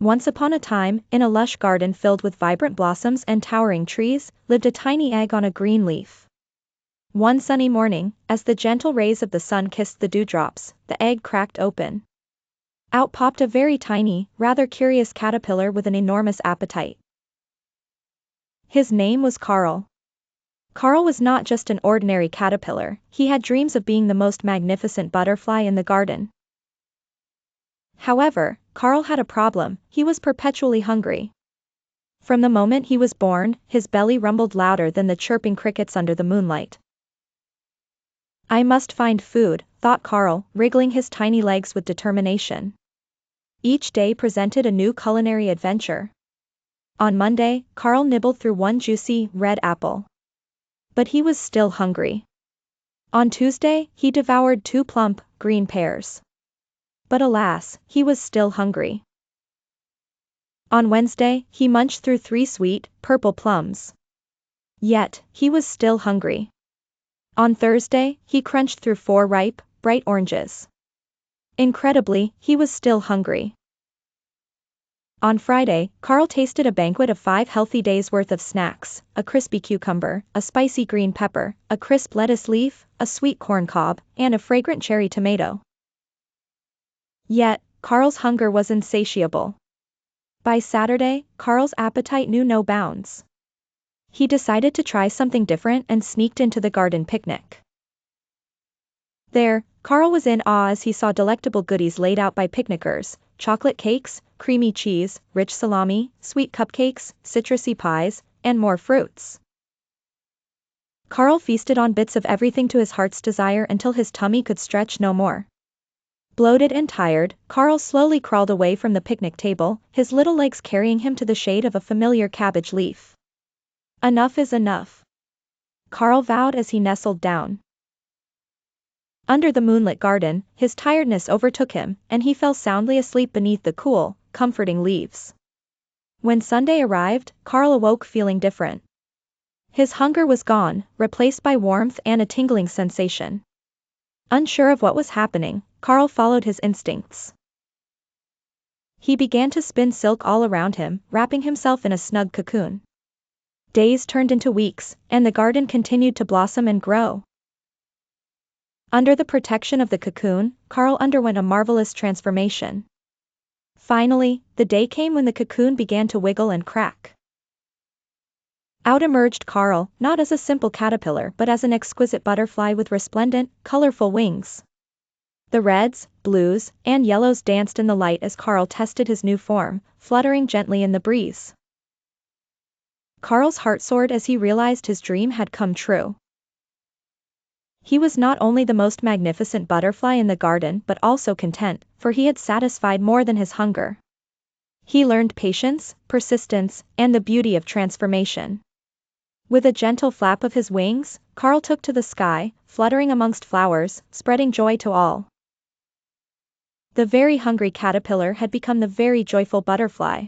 Once upon a time, in a lush garden filled with vibrant blossoms and towering trees, lived a tiny egg on a green leaf. One sunny morning, as the gentle rays of the sun kissed the dewdrops, the egg cracked open. Out popped a very tiny, rather curious caterpillar with an enormous appetite. His name was Carl. Carl was not just an ordinary caterpillar, he had dreams of being the most magnificent butterfly in the garden. However, Carl had a problem, he was perpetually hungry. From the moment he was born, his belly rumbled louder than the chirping crickets under the moonlight. I must find food, thought Carl, wriggling his tiny legs with determination. Each day presented a new culinary adventure. On Monday, Carl nibbled through one juicy, red apple. But he was still hungry. On Tuesday, he devoured 2 plump, green pears. But alas, he was still hungry. On Wednesday, he munched through 3 sweet, purple plums. Yet, he was still hungry. On Thursday, he crunched through 4 ripe, bright oranges. Incredibly, he was still hungry. On Friday, Carl tasted a banquet of 5 healthy days' worth of snacks, a crispy cucumber, a spicy green pepper, a crisp lettuce leaf, a sweet corn cob, and a fragrant cherry tomato. Yet, Carl's hunger was insatiable. By Saturday, Carl's appetite knew no bounds. He decided to try something different and sneaked into the garden picnic. There, Carl was in awe as he saw delectable goodies laid out by picnickers: chocolate cakes, creamy cheese, rich salami, sweet cupcakes, citrusy pies, and more fruits. Carl feasted on bits of everything to his heart's desire until his tummy could stretch no more. Bloated and tired, Carl slowly crawled away from the picnic table, his little legs carrying him to the shade of a familiar cabbage leaf. Enough is enough, Carl vowed as he nestled down. Under the moonlit garden, his tiredness overtook him, and he fell soundly asleep beneath the cool, comforting leaves. When Sunday arrived, Carl awoke feeling different. His hunger was gone, replaced by warmth and a tingling sensation. Unsure of what was happening, Carl followed his instincts. He began to spin silk all around him, wrapping himself in a snug cocoon. Days turned into weeks, and the garden continued to blossom and grow. Under the protection of the cocoon, Carl underwent a marvelous transformation. Finally, the day came when the cocoon began to wiggle and crack. Out emerged Carl, not as a simple caterpillar but as an exquisite butterfly with resplendent, colorful wings. The reds, blues, and yellows danced in the light as Carl tested his new form, fluttering gently in the breeze. Carl's heart soared as he realized his dream had come true. He was not only the most magnificent butterfly in the garden but also content, for he had satisfied more than his hunger. He learned patience, persistence, and the beauty of transformation. With a gentle flap of his wings, Carl took to the sky, fluttering amongst flowers, spreading joy to all. The very hungry caterpillar had become the very joyful butterfly.